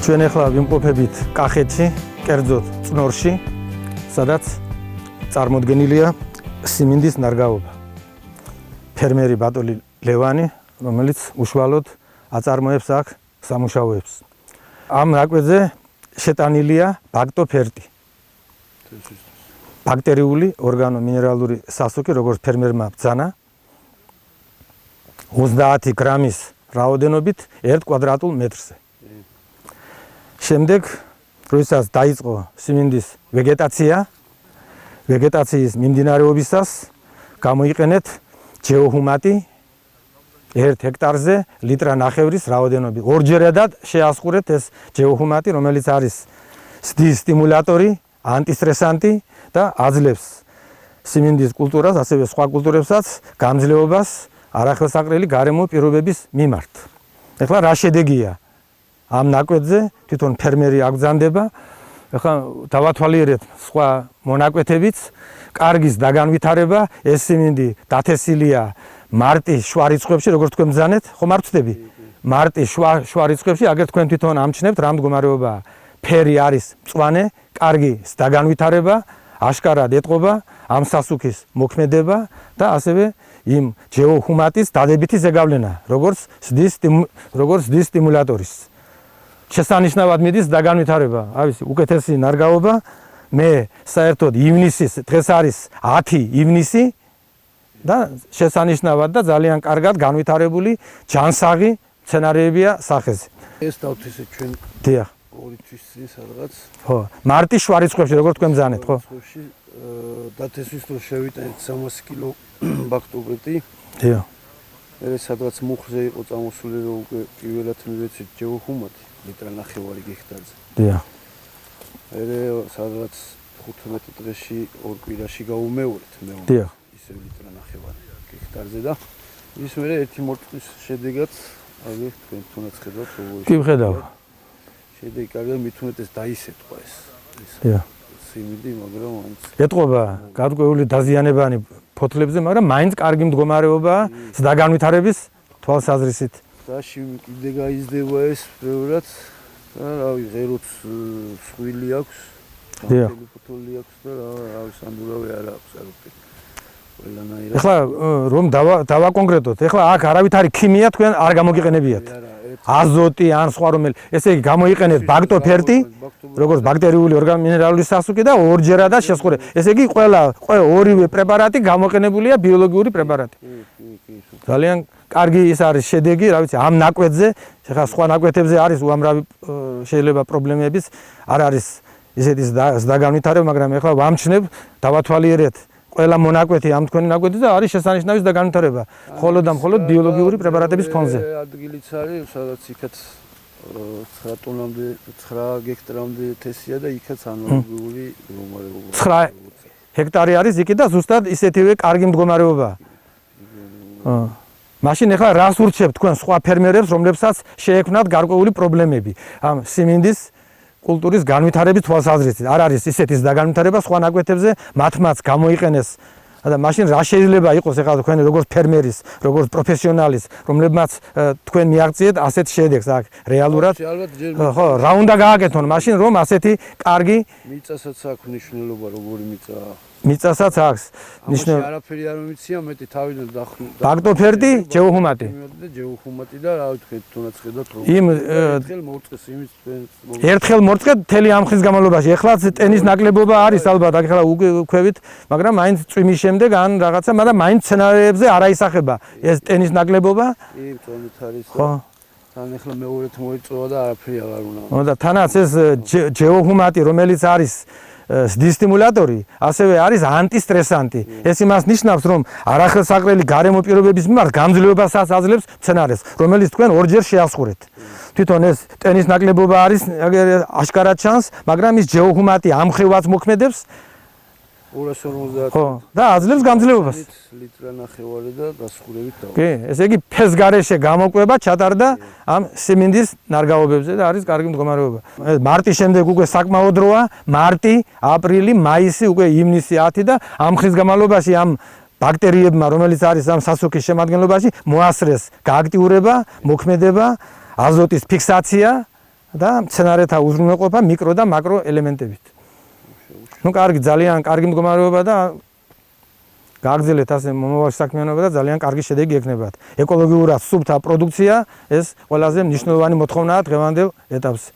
ჩვენ ახლა ვიმყოფებით კახეთში, კერძოდ წნორში, სადაც წარმოდგენილია სიმინდის ნარგავობა. ფერმერი ბატონი ლევანი, რომელიც უშუალოდ აწარმოებს აქ სამუშაოებს. ამ ნაკვეთზე შეტანილია ბაქტოფერტი. ბაქტერიული ორგანო-მინერალური სასუქი, როგორც ფერმერმა ბრძანა, 30 გრამის რაოდენობით 1 კვადრატულ მეტრზე. შემდეგ, როდესაც დაიწყო სიმინდის ვეგეტაციის მიმდინარეობისას გამოიყენეთ ჯეოჰუმატი 1 ჰექტარზე ლიტრ-ნახევრის რაოდენობით. ორჯერადად შეასყურეთ ეს ჯეოჰუმატი, რომელიც არის სდის სტიმულატორი, ანტისტრესანტი და აძლევს სიმინდის კულტურას, ასევე სხვა კულტურებსაც გამძლეობას არახელსაყრელი გარემო პირობების მიმართ. ეხლა რა შედეგია? ამ ნაკვეთზე თვითონ ფერმერი აგზანდება. ეხლა დავათვალიერეთ სხვა მონაკვეთებიც, კარგის დაგანვითარება, ეს სიმინდი დათესილია მარტის შუა რიცხვებში, როგორც თქვენ ბრძანეთ, ხომ არ ვწდები? მარტის შუა რიცხვებში, აგერ თქვენ თვითონ ამჩნევთ რა მდგომარეობაა. ფერი არის მწვანე, კარგი დაგანვითარება, აშკარად ეტყობა ამ სასუქის მოქმედება და ასევე იმ ჯეოჰუმატის დადებითი ზეგავლენა, როგორც სდის სტიმულატორის. შესანიშნავად მიდის დაგანვითარება, ავისი უკეთესი ნარგავობა. მე საერთოდ ივნისის, დღეს არის 10 ივნისი და შესანიშნავად და ძალიან კარგად განვითარებული ჯანსაღი მცენარეებია სახეზე. ეს დავთესე ჩვენ დიახ. 2 თვის წინ სადღაც. ხო, მარტის შუა რიცხვებში, როგორც თქვენ ბრძანეთ, ხო? დათესვის დროს შევიტანეთ 300 კილო ბაქტოფერტი. დიახ. ეს სადღაც მუხზე იყო წამოსული, რომ უკვე პირველად მივეცეთ ჯეოჰუმატი ლიტრ-ნახევარი გექტარზე. დიახ. სადღაც 15 დღეში ორ კვირაში გავუმეორეთ მე. დიახ. ისე ლიტრ-ნახევარი გექტარზე და ის მერე ერთი მორწმის შედეგად, აი თქვენ თუნდაც ხედავთ როგორ. კი ვხედავ. შედეგი კარგია, მით უმეტეს დაისეთყვა ეს. დიახ. სიმინდი, მაგრამ მაინც ეტყობა გარკვეული დაზიანებანი ფოთლებზე, მაგრამ მაინც კარგი მდგომარეობაა დაგანვითარების თვალსაზრისით. დაში კიდე გაიზრდება ეს ბევრად და რავი, ღეროც სხვილი აქვს, ფოთოლი აქვს და რავი, სამბურავი არ აქვს არაფერი. ყველანაირად. ეხლა რომ დავაკონკრეტოთ, ეხლა აქ არავითარი ქიმია თქვენ არ გამოგიყენებიათ. აზოტი ან სხვა რომელი, ესე იგი გამოიყენეთ ბაქტოფერტი, როგორც ბაქტერიული ორგანო-მინერალური სასუქი და ორჯერადად შესყურეთ. ესე იგი ყველა ორივე პრეპარატი გამოყენებულია ბიოლოგიური პრეპარატი. ძალიან კარგი ის არის შედეგი, რა ვიცი, ამ ნაკვეთზე, ხა სხვა ნაკვეთებზე არის უამრავი შეიძლება პრობლემების, არ არის ისეთი დაგანვითარება, მაგრამ ეხლა ვამჩნევ, დავათვალიერეთ ყველა მონაკვეთი ამ თქვენი ნაკვეთი და არის შესანიშნავის დაგანვითარება, მხოლოდ და მხოლოდ ბიოლოგიური პრეპარატების ფონზე. ადგილიც არის, სადაც იქაც 9 ტონამდე, 9 გექტრამდე თესია და იქაც ანალოგიური მდგომარეობა. 9 ჰექტარი არის იქი და ზუსტად ისეთივე კარგი მდგომარეობაა. მაშინ ეხლა რას ურჩევთ თქვენ სხვა ფერმერებს, რომლებსაც შეექმნათ გარკვეული პრობლემები ამ სიმინდის კულტურის განვითარების თვალსაზრისით. არ არის ისეთის დაგანვითარება სხვა ნაკვეთებზე, მათმაც გამოიყენეს და მაშინ რა შეიძლება იყოს ეხლა თქვენ როგორც ფერმერის, როგორც პროფესიონალის, რომლებმაც თქვენ მიაღწიეთ ასეთ შედეგს აქ რეალურად. ხო, რა უნდა გააკეთონ მაშინ, რომ ასეთი კარგი მიწასაც აქვს მნიშვნელობა, როგორი მიწაა. მიწასაც აქვს ნიშნულობა. არაფერი არ მომიცია, მეტი თავიდან ბაქტოფერტი, ჯეოჰუმატი. ჯეოჰუმატი და რა ვთქვი, თუნდაც ხედავთ რომ ერთხელ მორწყეს იმის ერთხელ მორწყეთ მთელი ამ ხის განმავლობაში. ეხლაც ტენის ნაკლებობა არის ალბათ, აქ ეხლა უქვევით, მაგრამ მაინც წვიმის შემდეგ ან რაღაცა, მაგრამ მაინც სცენარეებზე არ აისახება ეს ტენის ნაკლებობა. კი, თუნდაც არის. ხო. თან ეხლა მეორედ მოიწოვა და არაფერი აღარ უნდა. ხო და თანაც ეს ჯეოჰუმატი, რომელიც არის სდის სტიმულატორი, ასევე არის ანტისტრესანტი. ეს იმას ნიშნავს, რომ არახელსაყრელი გარემო პირობების მიმართ გამძლეობასაც აძლევს მცენარეს, რომელიც თქვენ ორჯერ შეასხურეთ. თვითონ ეს ტენის ნაკლებობა არის აშკარად ჩანს, მაგრამ ის ჯეოჰუმატი ამ ხევაც მოქმედებს. 250 ხო და აძლევს გამძლეობას. ლიტრა ნახევარი და დასხურებით დავა. კი, ესე იგი ფესგარეშე გამოკვება ჩატარდა ამ სიმინდის ნარგავობებზე და არის კარგი მდგომარეობა. მარტის შემდეგ უკვე საკმაო დროა, მარტი, აპრილი, მაისი, უკვე ივნისი 10 და ამ ხის განმავლობაში ამ ბაქტერიებმა, რომელიც არის ამ სასუქის შემადგენლობაში, მოასწრეს გააქტიურება, მოქმედება, აზოტის ფიქსაცია და მცენარეთა უზრუნველყოფა მიკრო და მაკრო ელემენტებით. ნუ კარგი, ძალიან კარგი მდგომარეობა და გააგრძელეთ ასე მომავალში საქმიანობა და ძალიან კარგი შედეგი ექნებათ. ეკოლოგიურად სუფთა პროდუქცია ეს ყველაზე მნიშვნელოვანი მოთხოვნაა დღევანდელ ეტაპზე.